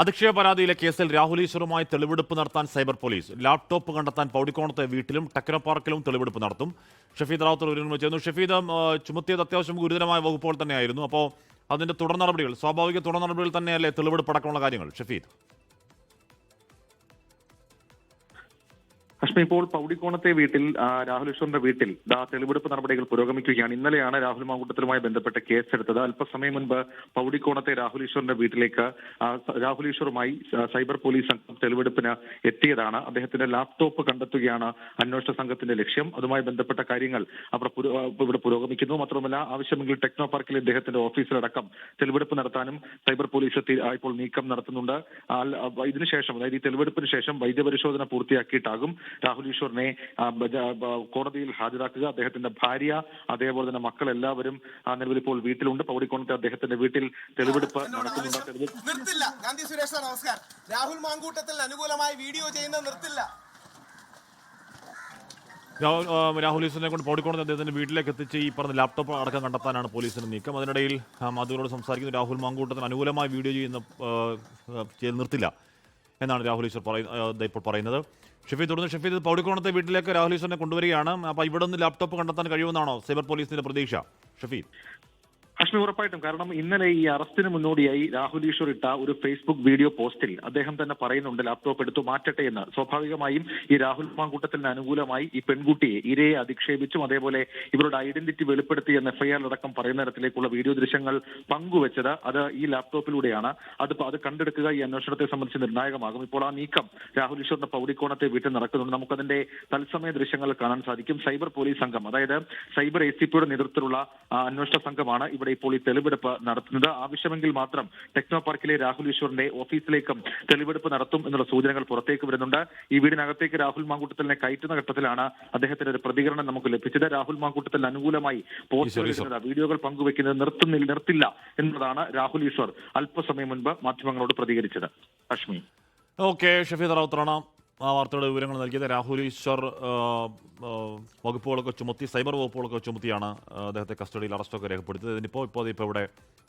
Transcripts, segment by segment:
അധിക്ഷേപ പരാതിയിലെ കേസിൽ രാഹുൽ ഈശ്വറുമായി തെളിവെടുപ്പ് നടത്താൻ സൈബർ പോലീസ്. ലാപ്ടോപ്പ് കണ്ടെത്താൻ പൗടിക്കോണത്തെ വീട്ടിലും ടെക്നോ പാർക്കിലും തെളിവെടുപ്പ് നടത്തും. ഷഫീദ് റാവുത്തർ ഒരു ചെയ്യുന്നു. ഷഫീദ്, ചുമത്തിയത് അത്യാവശ്യം ഗുരുതരമായ വകുപ്പുകൾ തന്നെയായിരുന്നു. അപ്പോൾ അതിന്റെ തുടർ നടപടികൾ, സ്വാഭാവിക തുടർ നടപടികൾ തന്നെയല്ലേ തെളിവെടുപ്പ് അടക്കമുള്ള കാര്യങ്ങൾ? ഷഫീദ്, അശ്മി, ഇപ്പോൾ പൗടിക്കോണത്തെ വീട്ടിൽ രാഹുൽ ഈശ്വറിന്റെ വീട്ടിൽ തെളിവെടുപ്പ് നടപടികൾ പുരോഗമിക്കുകയാണ്. ഇന്നലെയാണ് രാഹുൽ മാങ്കൂട്ടത്തിലുമായി ബന്ധപ്പെട്ട കേസെടുത്തത്. അല്പസമയം മുൻപ് പൗടിക്കോണത്തെ രാഹുൽ ഈശ്വറിന്റെ വീട്ടിലേക്ക് രാഹുൽ ഈശ്വറുമായി സൈബർ പോലീസ് സംഘം തെളിവെടുപ്പിന് എത്തിയതാണ്. അദ്ദേഹത്തിന്റെ ലാപ്ടോപ്പ് കണ്ടെത്തുകയാണ് അന്വേഷണ സംഘത്തിന്റെ ലക്ഷ്യം. അതുമായി ബന്ധപ്പെട്ട കാര്യങ്ങൾ ഇവിടെ പുരോഗമിക്കുന്നു. മാത്രമല്ല, ആവശ്യമെങ്കിൽ ടെക്നോ പാർക്കിൽ ഇദ്ദേഹത്തിന്റെ ഓഫീസിലടക്കം തെളിവെടുപ്പ് നടത്താനും സൈബർ പോലീസ് ഇപ്പോൾ നീക്കം നടത്തുന്നുണ്ട്. ഇതിനുശേഷം, അതായത് ഈ തെളിവെടുപ്പിന് ശേഷം വൈദ്യപരിശോധന പൂർത്തിയാക്കിയിട്ടാകും രാഹുൽ ഈശ്വറിനെ കോടതിയിൽ ഹാജരാക്കുക. അദ്ദേഹത്തിന്റെ ഭാര്യ, അതേപോലെ തന്നെ മക്കൾ എല്ലാവരും നിലവിൽ ഇപ്പോൾ വീട്ടിലുണ്ട്. പൗടിക്കോണത്തെ അദ്ദേഹത്തിന്റെ വീട്ടിൽ തെളിവെടുപ്പ് നടത്തുന്നുണ്ട്. നിർത്തില്ല. ഗാന്ധി സുരേഷ് സാർ, നമസ്കാരം. രാഹുൽ മാങ്കൂട്ടത്തിൽ അനുകൂലമായി വീഡിയോ ചെയ്യുന്നത് നിർത്തില്ല. രാഹുൽ ഈശ്വറിനെ കൊണ്ട് പൗടിക്കോണത്തെ അദ്ദേഹത്തിന്റെ വീട്ടിലേക്ക് എത്തിച്ച് ഈ പറഞ്ഞ ലാപ്ടോപ്പ് അടക്കം കണ്ടെത്താനാണ് പോലീസിന്റെ നീക്കം. അതിനിടയിൽ മാധ്യമങ്ങളോട് സംസാരിക്കുന്ന രാഹുൽ മാങ്കൂട്ടത്തിന് അനുകൂലമായി വീഡിയോ ചെയ്യുന്ന നിർത്തില്ല എന്നാണ് രാഹുൽ ഈശ്വർ ഇപ്പോൾ പറയുന്നത്. ഷഫീദ്, തുടർന്ന് ഷഫീദ്, പൗടിക്കോണത്തെ വീട്ടിലേക്ക് രാഹുൽ ഈശ്വറിനെ കൊണ്ടുവരികയാണ്. അപ്പോൾ ഇവിടെ നിന്ന് ലാപ്ടോപ്പ് കണ്ടെത്താൻ കഴിയുമെന്നാണോ സൈബർ പോലീസിന്റെ പ്രതീക്ഷ? ഷഫീദ്, അശ്മി, ഉറപ്പായിട്ടും. കാരണം ഇന്നലെ ഈ അറസ്റ്റിന് മുന്നോടിയായി രാഹുൽ ഈശ്വർ ഇട്ട ഒരു ഫേസ്ബുക്ക് വീഡിയോ പോസ്റ്റിൽ അദ്ദേഹം തന്നെ പറയുന്നുണ്ട് ലാപ്ടോപ്പ് എടുത്തു മാറ്റട്ടെ എന്ന്. സ്വാഭാവികമായും ഈ രാഹുൽ മാങ്കൂട്ടത്തിന് അനുകൂലമായി ഈ പെൺകുട്ടിയെ, ഇരയെ അധിക്ഷേപിച്ചും അതേപോലെ ഇവരുടെ ഐഡന്റിറ്റി വെളിപ്പെടുത്തി എന്ന് എഫ്ഐആർ അടക്കം പറയുന്ന തരത്തിലേക്കുള്ള വീഡിയോ ദൃശ്യങ്ങൾ പങ്കുവച്ചത് അത് ഈ ലാപ്ടോപ്പിലൂടെയാണ്. അത് കണ്ടെടുക്കുക ഈ അന്വേഷണത്തെ സംബന്ധിച്ച് നിർണായകമാകും. ഇപ്പോൾ ആ നീക്കം രാഹുൽ ഈശ്വറിന്റെ പൗടിക്കോണത്തെ വീട്ടിൽ നടക്കുന്നുണ്ട്. നമുക്കതിന്റെ തത്സമയ ദൃശ്യങ്ങൾ കാണാൻ സാധിക്കും. സൈബർ പോലീസ് സംഘം, അതായത് സൈബർ ACPയുടെ നേതൃത്വത്തിലുള്ള അന്വേഷണ സംഘമാണ് ഇവിടെ ഇപ്പോൾ ഈ തെളിവെടുപ്പ് നടത്തുന്നത്. ആവശ്യമെങ്കിൽ മാത്രം ടെക്നോ പാർക്കിലെ രാഹുൽ ഈശ്വറിന്റെ ഓഫീസിലേക്കും തെളിവെടുപ്പ് നടത്തും എന്നുള്ള സൂചനകൾ പുറത്തേക്ക് വരുന്നുണ്ട്. ഈ വീടിനകത്തേക്ക് രാഹുൽ മാങ്കൂട്ടത്തിനെ കയറ്റുന്ന ഘട്ടത്തിലാണ് അദ്ദേഹത്തിന്റെ ഒരു പ്രതികരണം നമുക്ക് ലഭിച്ചത്. രാഹുൽ മാങ്കൂട്ടത്തിന് അനുകൂലമായി പോസ്റ്റർ ഇടുന്നത്, വീഡിയോകൾ പങ്കുവെക്കുന്നത് നിർത്തില്ല എന്നതാണ് രാഹുൽ ഈശ്വർ അല്പസമയം മുൻപ് മാധ്യമങ്ങളോട് പ്രതികരിച്ചത്. അശ്മി, ഓക്കെ. ഷഫീദ് റാവുത്തറാണ് ആ വാർത്തയുടെ വിവരങ്ങൾ നൽകിയത്. രാഹുൽ ഈശ്വർ വകുപ്പുകളൊക്കെ ചുമത്തി, സൈബർ വകുപ്പുകളൊക്കെ ചുമത്തിയാണ് അദ്ദേഹത്തെ കസ്റ്റഡിയിൽ അറസ്റ്റൊക്കെ രേഖപ്പെടുത്തിയത്. ഇപ്പോൾ ഇവിടെ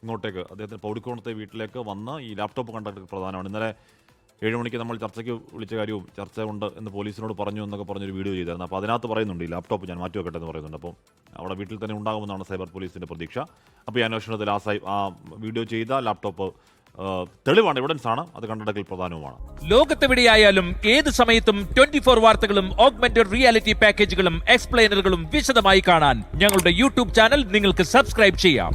ഇങ്ങോട്ടേക്ക് അദ്ദേഹത്തിന് പൗടിക്കോണത്തെ വീട്ടിലേക്ക് വന്ന് ഈ ലാപ്ടോപ്പ് കണ്ടെടുക്കുക പ്രധാനമാണ്. ഇന്നലെ 7 മണിക്ക് നമ്മൾ ചർച്ചയ്ക്ക് വിളിച്ച കാര്യവും ചർച്ച ഉണ്ട് എന്ന് പോലീസിനോട് പറഞ്ഞു എന്നൊക്കെ പറഞ്ഞൊരു വീഡിയോ ചെയ്തായിരുന്നു. അപ്പോൾ അതിനകത്ത് പറയുന്നുണ്ട് ഈ ലാപ്ടോപ്പ് ഞാൻ മാറ്റി വെക്കട്ടെ എന്ന് പറയുന്നുണ്ട്. അപ്പോൾ അവിടെ വീട്ടിൽ തന്നെ ഉണ്ടാകുമെന്നാണ് സൈബർ പോലീസിൻ്റെ പ്രതീക്ഷ. അപ്പോൾ ഈ അന്വേഷണത്തിൽ ആ വീഡിയോ ചെയ്ത ലാപ്ടോപ്പ് തെളിവാണ്, എവിഡൻസ് ആണ്. അത് കണ്ടെടുക്കൽ പ്രധാനവുമാണ്. ലോകത്തെവിടെയായാലും ഏത് സമയത്തും 24 വാർത്തകളും ഓഗ്മെന്റഡ് റിയാലിറ്റി പാക്കേജുകളും എക്സ്പ്ലെയിനറുകളും വിശദമായി കാണാൻ ഞങ്ങളുടെ യൂട്യൂബ് ചാനൽ നിങ്ങൾക്ക് സബ്സ്ക്രൈബ് ചെയ്യാം.